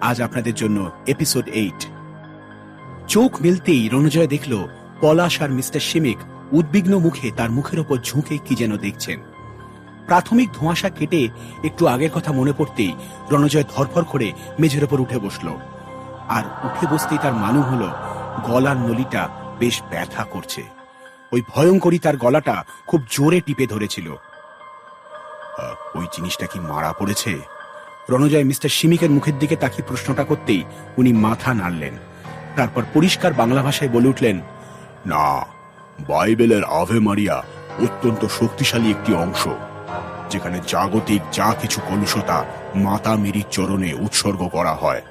আজ আপনাদের জন্য এপিসোড 8। চোখ মেলতেই রণজয় দেখল পলাশ আর মিস্টার শিমিক উদ্বিগ্ন মুখে তার মুখের ওপর ঝুঁকে কি যেন দেখছেন। প্রাথমিক ধোঁয়াশা কেটে একটু আগের কথা মনে পড়তেই রণজয় ধরফর করে মেঝের ওপর উঠে বসল। আর উঠে বসতেই তার মালুম হলো গলার নলিটা বেশ ব্যথা করছে। ওই ভয়ঙ্করী তার গলাটা খুব জোরে টিপে ধরেছিল। ওই জিনিসটা কি মারা পড়েছে? রণজয় মিস্টার শিমিকের মুখের দিকে তাকিয়ে প্রশ্নটা করতেই উনি মাথা নাড়লেন। তারপর পরিষ্কার বাংলা ভাষায় বলে উঠলেন, না, বাইবেলের আভে মারিয়া অত্যন্ত শক্তিশালী একটি অংশ, যেখানে জাগতিক যা কিছু কলুষতা মাতা মেরির চরণে উৎসর্গ করা হয়।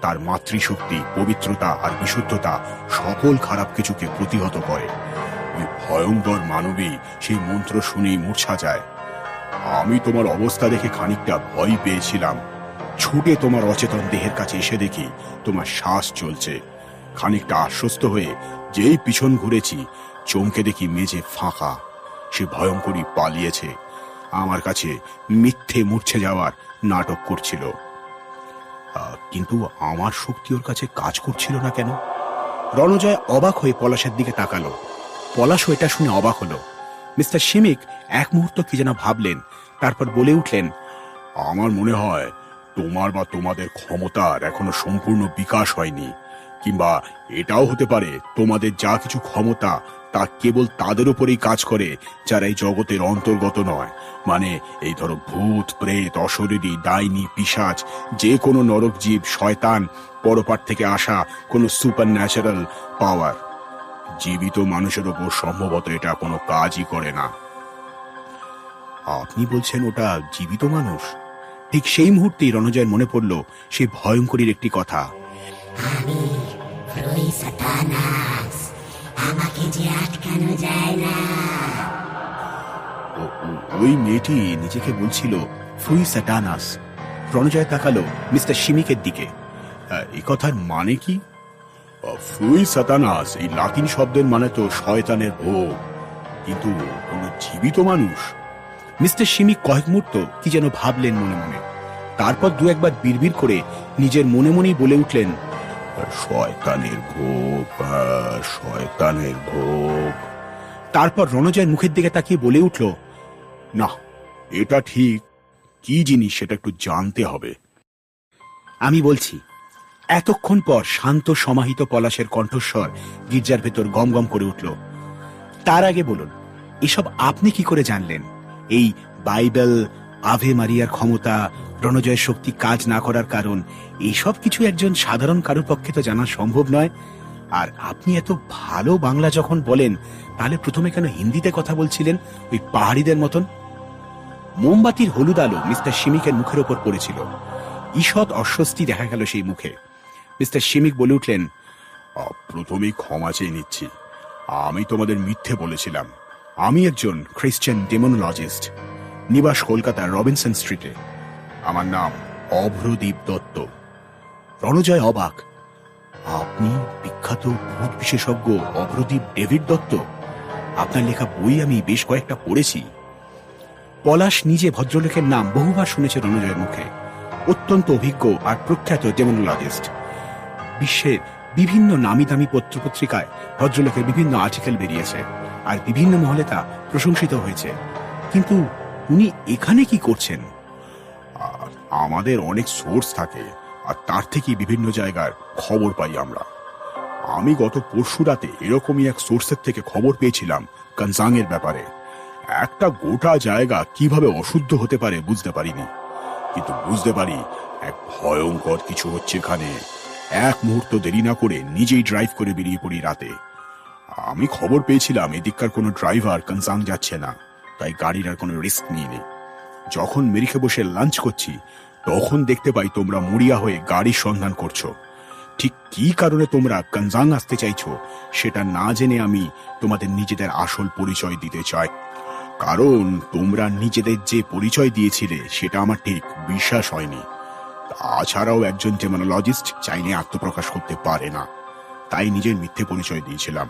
তার মাতৃশক্তি, পবিত্রতা আর বিশুদ্ধতা সকল খারাপ কিছুকে প্রতিহত করে। ওই ভয়ঙ্কর মানবী সেই মন্ত্র শুনেই মূর্ছা যায়। আমি তোমার অবস্থা দেখে খানিকটা ভয় পেয়েছিলাম। ছুটে তোমার অচেতন দেহের কাছে এসে দেখি তোমার শ্বাস চলছে। খানিকটা আশ্বস্ত হয়ে যেই পিছন ঘুরেছি, চমকে দেখি মেঝে ফাঁকা। সে ভয়ঙ্করী পালিয়েছে, আমার কাছে মিথ্যে মূর্ছে যাওয়ার নাটক করছিল। কিন্তু আমার শক্তি ওর কাছে কাজ করছিল না কেন? রণজয় অবাক হয়ে পলাশের দিকে তাকালো। পলাশও এটা শুনে অবাক হলো। মিস্টার শিমিক এক মুহূর্ত কি যেন ভাবলেন, তারপর বলে উঠলেন, আমার মনে হয় তোমার বা তোমাদের ক্ষমতার এখনো সম্পূর্ণ বিকাশ হয়নি। কিংবা এটাও হতে পারে তোমাদের যা কিছু ক্ষমতা তা কেবল তাদের উপরেই কাজ করে যারা এই জগতের অন্তর্গত নয়। মানে এই ধরো ভূত, প্রেত, অশরীরী, ডাইনি, পিশাচ, যে কোনো নরক জীব, শয়তান, পরপার থেকে আসা কোনো সুপার ন্যাচারাল পাওয়ার। জীবিত মানুষের ওপর সম্ভবত এটা কোনো কাজই করে না। আপনি বলছেন ওটা জীবিত মানুষ? ঠিক সেই মুহূর্তেই রণজয়ের মনে পড়ল সেই ভয়ঙ্করীর একটি কথা। আমাকে যে আটকানো যায় না। ওই মেয়েটি নিজেকে বলছিল ফ্রুই স্যাটানাস। রণজয় তাকালো মিস্টার শিমিকের দিকে। এই কথার মানে কি? ফ্রুই সাতানাস এই লাতিন শব্দের মানে তো শয়তানের ভোগ, কিন্তু কোন জীবিত মানুষ? মিস্টার শিমিক কয়েক মুহূর্ত কি যেন ভাবলেন মনে মনে। তারপর দু একবার বিড়বিড় করে নিজের মনে মনেই বলে উঠলেন, শয়তানের ভোগ, শয়তানের ভোগ। তারপর রণজয়ের মুখের দিকে তাকিয়ে বলে উঠল, না, এটা ঠিক। কি জিনিস সেটা একটু জানতে হবে। আমি বলছি। এতক্ষণ পর শান্ত সমাহিত পলাশের কণ্ঠস্বর গির্জার ভেতর গম গম করে উঠল। তার আগে বলুন, এসব আপনি কি করে জানলেন? এই বাইবেল, আভে মারিয়ার ক্ষমতা, রণজয়ের শক্তি কাজ না করার কারণ, এইসব কিছু একজন সাধারণ কারোর পক্ষে তো জানা সম্ভব নয়। আর আপনি এত ভালো বাংলা যখন বলেন, তাহলে প্রথমে কেন হিন্দিতে কথা বলছিলেন ওই পাহাড়িদের মতন? মোমবাতির হলুদ আলো মিস্টার শিমিকের মুখের ওপর পড়েছিল। ঈষৎ অস্বস্তি দেখা গেল সেই মুখে। মিস্টার শিমিক বলে উঠলেন, প্রথমেই ক্ষমা চেয়ে নিচ্ছি। আমি তোমাদের মিথ্যে বলেছিলাম। আমি একজন খ্রিস্টান ডেমোনোলজিস্ট, নিবাস কলকাতার রবিনসন স্ট্রিটে। আমার নাম অভ্রদীপ দত্ত। রণজয় অবাক। আপনি বিখ্যাত ভূত বিশেষজ্ঞ অভ্রদীপ ডেভিড দত্ত? আপনার লেখা বই আমি বেশ কয়েকটা পড়েছি। পলাশ নিজে ভদ্রলোকের নাম বহুবার শুনেছে রণজয়ের মুখে। অত্যন্ত অভিজ্ঞ আর প্রখ্যাত ডেমোনোলজিস্ট। বিশ্বের বিভিন্ন নামি দামি পত্রপত্রিকায় ভদ্রলোকের বিভিন্ন আর্টিকেল বেরিয়েছে, আর বিভিন্ন মহলে তা প্রশংসিত হয়েছে। কিন্তু উনি এখানে কি করছেন? আমাদের অনেক সোর্স থাকে, আর তার থেকে বিভিন্ন জায়গার খবর পাই আমরা। আমি গত পরশু রাতে এরকমই এক সোর্সের থেকে খবর পেয়েছিলাম কনজাং এর ব্যাপারে। একটা গোটা জায়গা কিভাবে অশুদ্ধ হতে পারে বুঝতে পারিনি, কিন্তু বুঝতে পারি এক ভয়ঙ্কর কিছু হচ্ছে এখানে। এক মুহূর্ত দেরি না করে নিজেই ড্রাইভ করে বেরিয়ে পড়ি রাতে। আমি খবর পেয়েছিলাম এদিককার কোনো ড্রাইভার কনজাং যাচ্ছে না, তাই গাড়ির আর কোনো রিস্ক নিইনি। যখন মেরিখে বসে লাঞ্চ করছি, তখন দেখতে পাই তোমরা মরিয়া হয়ে গাড়ির সন্ধান করছো। ঠিক কি কারণে তোমরা কনজাং আসতে চাইছো সেটা না জেনে আমি তোমাদের নিজেদের আসল পরিচয় দিতে চাই। কারণ তোমরা নিজেদের যে পরিচয় দিয়েছিলে সেটা আমার ঠিক বিশ্বাস হয়নি। তাছাড়াও একজন ডেমোনোলজিস্ট চাইলে আত্মপ্রকাশ করতে পারে না, তাই নিজের মিথ্যে পরিচয় দিয়েছিলাম।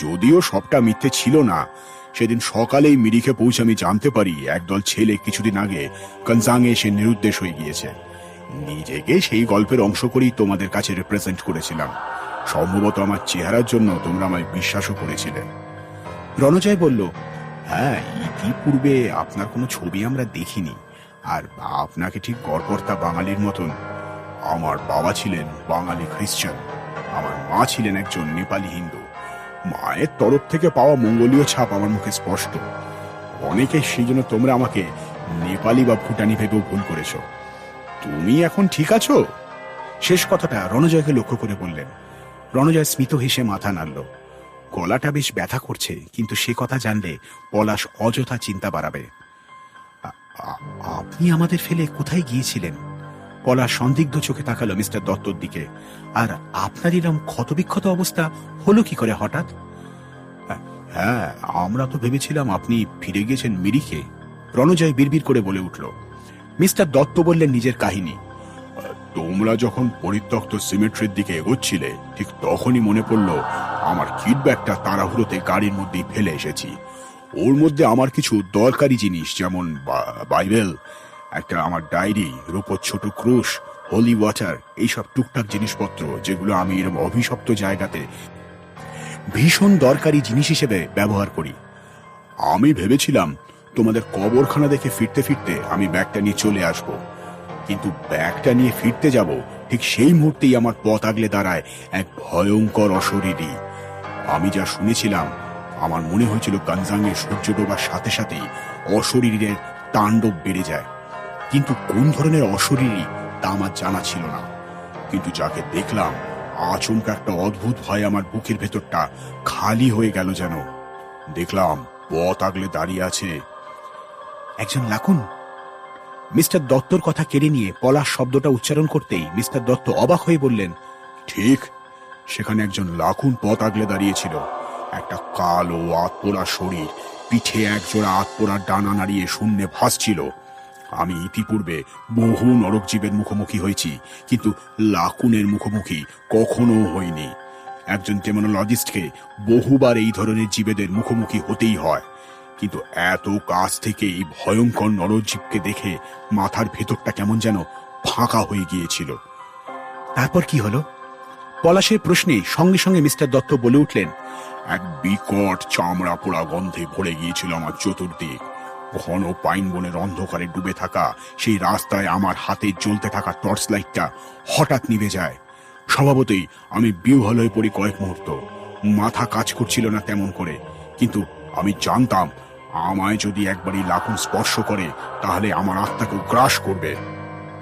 যদিও সবটা মিথ্যে ছিল না, সেদিন সকালেই মিরিখে পৌঁছে আমি জানতে পারি একদল ছেলে কিছুদিন আগে কনজাংয়ে এসে নিরুদ্দেশ হয়ে গিয়েছে। নিজেকে সেই গল্পের অংশ করেই তোমাদের কাছে রিপ্রেজেন্ট করেছিলাম। সম্ভবত আমার চেহারার জন্য তোমরা আমায় বিশ্বাসও করেছিলে। রণজয় বলল, হ্যাঁ, ইতিপূর্বে আপনার কোনো ছবি আমরা দেখিনি, আর আপনাকে ঠিক গড়পড়তা বাঙালির মতন। আমার বাবা ছিলেন বাঙালি খ্রিস্টান, আমার মা ছিলেন একজন নেপালি হিন্দু। মায়ের তরফ থেকে পাওয়া মঙ্গোলীয় ছাপ আমার মুখে স্পষ্ট। অনেকে সেই জন্য তোমরা আমাকে নেপালি বা ভুটানি ভেবেও ভুল করেছ। তুমি এখন ঠিক আছো? শেষ কথাটা রণজয়কে লক্ষ্য করে বললেন। রণজয় স্মিত হেসে মাথা নাড়ল। গলাটা বেশ ব্যথা করছে, কিন্তু সে কথা জানলে পলাশ অযথা চিন্তা বাড়াবে। আপনি আমাদের ফেলে কোথায় গিয়েছিলেন? পলাশ সন্দিগ্ধ চোখে তাকালো মিস্টার দত্তর দিকে। আর আপনার এরম ক্ষতবিক্ষত অবস্থা হলো কি করে হঠাৎ? হ্যাঁ, আমরা তো ভেবেছিলাম আপনি ফিরে গেছেন মিরিকে। রণজয় বিড়বিড় করে বলে উঠল। মিস্টার দত্ত বললেন নিজের কাহিনী। তোমরা যখন পরিত্যক্ত সিমেট্রির দিকে এগোচ্ছিলে, ঠিক তখনই মনে পড়লো আমার কিট ব্যাগটা তাড়াহুড়োতে গাড়ির মধ্যেই ফেলে এসেছি। ওর মধ্যে আমার কিছু দরকারি জিনিস, যেমন বাইবেল, একটা আমার ডায়েরি, রূপোর ছোট ক্রুশ, হোলি ওয়াটার, এইসব টুকটাক জিনিসপত্র যেগুলো আমি এরকম অভিশপ্ত জায়গাতে ভীষণ দরকারি জিনিস হিসেবে ব্যবহার করি। আমি ভেবেছিলাম তোমাদের কবরখানা দেখে ফিরতে ফিরতে আমি ব্যাগটা নিয়ে চলে আসব, কিন্তু ব্যাগটা নিয়ে ফিরতে যাব ঠিক সেই মুহূর্তেই আমার পথ আগলে দাঁড়ায় এক ভয়ঙ্কর অশরীরী। আমি যা শুনেছিলাম, আমার মনে হয়েছিল কানজাংয়ে সূর্য ডোবার সাথে সাথেই অশরীরের তাণ্ডব বেড়ে যায়, কিন্তু কোন ধরনের অশরীরী তা আমার জানা ছিল না। কিন্তু যাকে দেখলাম, আচমকা একটা অদ্ভুত ভয় আমার বুকের ভেতরটা খালি হয়ে গেল যেন। দেখলাম পথ আগলে দাঁড়িয়ে আছে একজন লাকুন। মিস্টার দত্তর কথা কেড়ে নিয়ে পলাশ শব্দটা উচ্চারণ করতেই মিস্টার দত্ত অবাক হয়ে বললেন, ঠিক সেখানে একজন লাকুন পথ আগলে দাঁড়িয়েছিল। একটা কালো আতপোড়া শরীর, পিঠে একজোড়া আতপোড়া ডানা নাড়িয়ে শূন্যে ভাসছিল। আমি ইতিপূর্বে বহু নরকজীবের মুখোমুখি হয়েছি, কিন্তু লাকুনের মুখোমুখি কখনো হইনি। একজন টেমনোলজিস্টকে বহুবার এই ধরনের জীবেদের মুখোমুখি হতেই হয়, কিন্তু এত কাছ থেকে এই ভয়ঙ্কর নরজীবকে দেখে মাথার ভেতরটা কেমন যেন ফাঁকা হয়ে গিয়েছিল। তারপর কি হলো? পলাশের প্রশ্নে সঙ্গে সঙ্গে মিস্টার দত্ত বলে উঠলেন, এক বিকট চামড়া পোড়া গন্ধে ভরে গিয়েছিল আমার চতুর্দিক। ঘন পাইন বনের অন্ধকারে ডুবে থাকা সেই রাস্তায় আমার হাতে জ্বলতে থাকা টর্চ লাইটটা হঠাৎ নিভে যায়। স্বভাবতই আমি বিহ্বল হয়ে পড়ি কয়েক মুহূর্ত। মাথা কাজ করছিল না তেমন করে, কিন্তু আমি জানতাম আমায় যদি একবারই লাকুন স্পর্শ করে তাহলে আমার আত্মাকে গ্রাস করবে।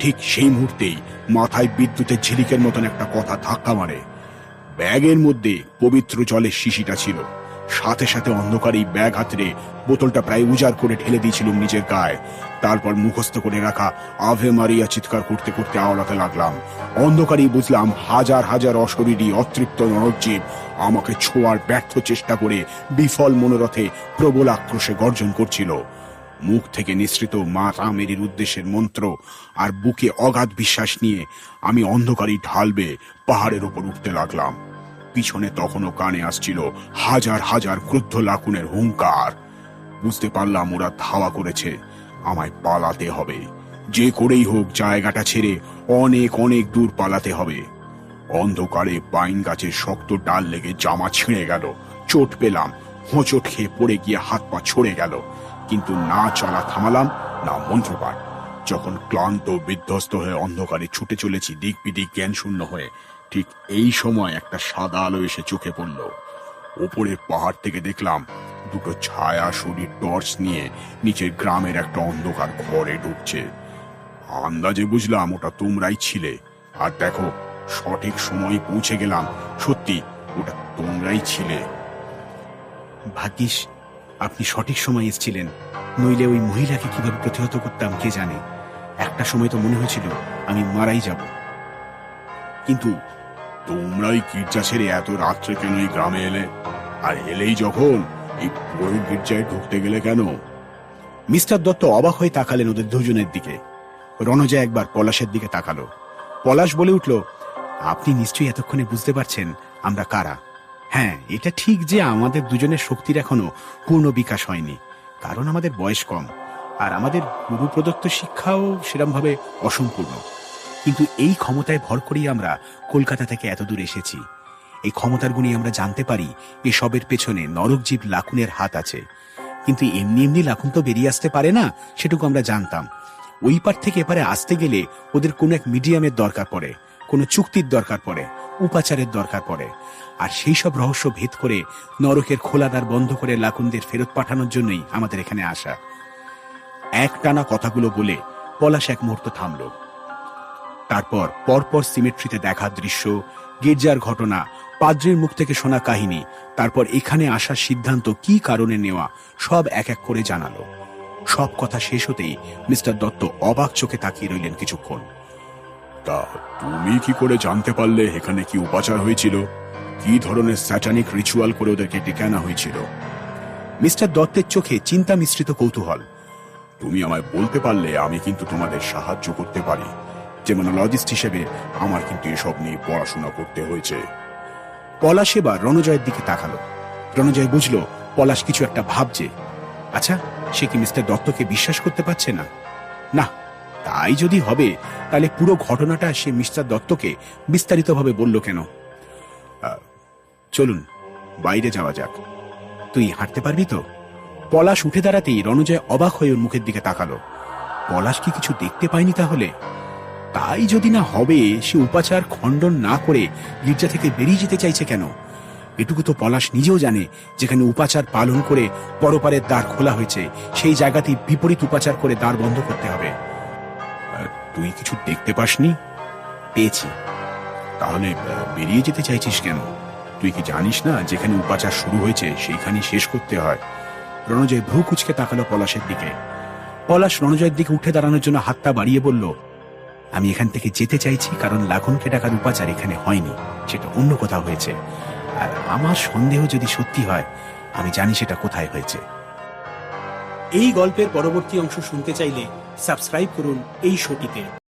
ঠিক সেই মুহূর্তেই মাথায় বিদ্যুতের ঝিলিকের মতন একটা কথা ধাক্কা মারে। ব্যাগের মধ্যে পবিত্র জলের শিশিটা ছিল। সাথে সাথে অন্ধকারেই ব্যাগ হাতড়ে বোতলটা প্রায় উজাড় করে ঢেলে দিয়েছিলাম নিজের গায়ে। তারপর মুখস্থ করে রাখা আভে মারিয়া চিৎকার করতে করতে আওড়াতে লাগলাম। অন্ধকারেই বুঝলাম হাজার হাজার অশরীরী অতৃপ্ত নরজীব আমাকে ছোঁয়ার ব্যর্থ চেষ্টা করে বিফল মনোরথে প্রবল আক্রোশে গর্জন করছিল। মুখ থেকে নিঃসৃত মা রামের উদ্দেশ্যের মন্ত্র আর বুকে অগাধ বিশ্বাস নিয়ে আমি অন্ধকারেই ঢালবে পাহাড়ের উপর উঠতে লাগলাম। পিছনে তখনও কানে আসছিল হাজার হাজার ক্রুদ্ধ লাকুনের হুঙ্কার। বুঝতে পারলাম ওরা ধাওয়া করেছে, আমায় পালাতে হবে। যে করেই হোক জায়গাটা ছেড়ে অনেক অনেক দূর পালাতে হবে। অন্ধকারে পাইন গাছের শক্ত ডাল লেগে জামা ছিঁড়ে গেল। চোট পেলাম, হোঁচট খেয়ে পড়ে গিয়ে হাত পা ছড়ে গেল, কিন্তু না চলা থামালাম না মন্ত্রপাঠ। যখন ক্লান্ত বিধ্বস্ত হয়ে অন্ধকারে ছুটে চলেছি দিক বিদিক জ্ঞান শূন্য হয়ে, ঠিক এই সময় একটা সাদা আলো এসে চোখে পড়ল। ওপরের পাহাড় থেকে দেখলাম দুটো ছায়া শরীর টর্চ নিয়ে নিচের গ্রামের একটা অন্ধকার ঘরে ঢুকছে। আন্দাজে বুঝলাম ওটা তোমরাই ছিলে। আর দেখো, সঠিক সময় পৌঁছে গেলাম। সত্যি ওটা তোমরাই ছিলে। ভাগ্যিস আপনি সঠিক সময় এসেছিলেন, নইলে ওই মহিলাকে কিভাবে প্রতিহত করতাম কে জানে। একটা সময় তো মনে হয়েছিল আমি মারাই যাব। কিন্তু তোমরাই গির্জা ছেড়ে এত রাত্রে কেন এই গ্রামে এলে? আর এলেই যখন, এই বড় গির্জায় ঢুকতে গেলে কেন? মিস্টার দত্ত অবাক হয়ে তাকালেন ওদের দুজনের দিকে। রণজয় একবার পলাশের দিকে তাকালো। পলাশ বলে উঠল, আপনি নিশ্চয়ই এতক্ষণে বুঝতে পারছেন আমরা কারা। হ্যাঁ, এটা ঠিক যে আমাদের দুজনের শক্তির এখনো পূর্ণ বিকাশ হয়নি, কারণ আমাদের বয়স কম আর আমাদের গুরু প্রদত্ত শিক্ষাও সেরকম ভাবে অসম্পূর্ণ। কিন্তু এই ক্ষমতায় ভর করেই আমরা কলকাতা থেকে এত দূর এসেছি। এই ক্ষমতার গুণে আমরা জানতে পারি এসবের পেছনে নরকজীব লাখুনের হাত আছে। কিন্তু এমনি এমনি লাখুন তো বেরিয়ে আসতে পারে না, সেটুকু আমরা জানতাম। ওই পার থেকে এপারে আসতে গেলে ওদের কোনো এক মিডিয়ামের দরকার পড়ে, কোনো চুক্তির দরকার পড়ে, উপাচারের দরকার পড়ে। আর সেই সব রহস্য ভেদ করে নরকের খোলা দ্বার বন্ধ করে লাখুনদের ফেরত পাঠানোর জন্যই আমাদের এখানে আসা। একটানা কথাগুলো বলে পলাশ এক মুহূর্ত থামল। তারপর পরপর সিমেট্রিতে দেখা দৃশ্য, গির্জার ঘটনা, পাদ্রির মুখ থেকে শোনা কাহিনী, তারপর এখানে আসার সিদ্ধান্ত কি কারণে নেওয়া, সব এক এক করে জানালো। সব কথা শেষ হতেই মিস্টার দত্ত অবাক চোখে তাকিয়ে রইলেন কিছুক্ষণ। তা তুমি কি করে জানতে পারলে এখানে কি উপাচার হয়েছিল? কি ধরনের স্যাটানিক রিচুয়াল করে ওদেরকে ডেকে আনা হয়েছিল? মিস্টার দত্তের চোখে চিন্তা মিশ্রিত কৌতূহল। তুমি আমায় বলতে পারলে আমি কিন্তু তোমাদের সাহায্য করতে পারি। ডেমোনোলজিস্ট হিসেবে আমার কিন্তু এসব নিয়ে পড়াশোনা করতে হয়েছে। পলাশ এবার রণজয়ের দিকে তাকালো। রণজয় বুঝলো পলাশ কিছু একটা ভাবছে। আচ্ছা, সে কি মিস্টার দত্তকে বিশ্বাস করতে পারছে না? না, তাই যদি হবে তাহলে পুরো ঘটনাটা সে মিস্টার দত্তকে বিস্তারিতভাবে বলল কেন? চলুন বাইরে যাওয়া যাক। তুই হাঁটতে পারবি তো? পলাশ উঠে দাঁড়াতেই রণজয় অবাক হয়ে ওর মুখের দিকে তাকালো। পলাশ কি কিছু দেখতে পায়নি তাহলে? তাই যদি না হবে, সে উপাচার খণ্ডন না করে গির্জা থেকে বেরিয়ে যেতে চাইছে কেন? এটুকু তো পলাশ নিজেও জানে, যেখানে উপাচার পালন করে পরপারের দ্বার খোলা হয়েছে সেই জায়গাতেই বিপরীত উপাচার করে দ্বার বন্ধ করতে হবে। তুই কিছু দেখতে পাসনি? পেয়েছি। তাহলে বেরিয়ে যেতে চাইছিস কেন? তুই কি জানিস না যেখানে উপাচার শুরু হয়েছে সেইখানেই শেষ করতে হয়? রণজয় ভ্রু কুচকে তাকালো পলাশের দিকে। পলাশ রণজয়ের দিকে উঠে দাঁড়ানোর জন্য হাতটা বাড়িয়ে বলল, আমি এখান থেকে যেতে চাইছি কারণ লাখনকে ডাকার উপাচার এখানে হয়নি, সেটা অন্য কোথাও হয়েছে। আর আমার সন্দেহ যদি সত্যি হয়, আমি জানি সেটা কোথায় হয়েছে। এই গল্পের পরবর্তী অংশ শুনতে চাইলে সাবস্ক্রাইব করুন এই শোটিতে।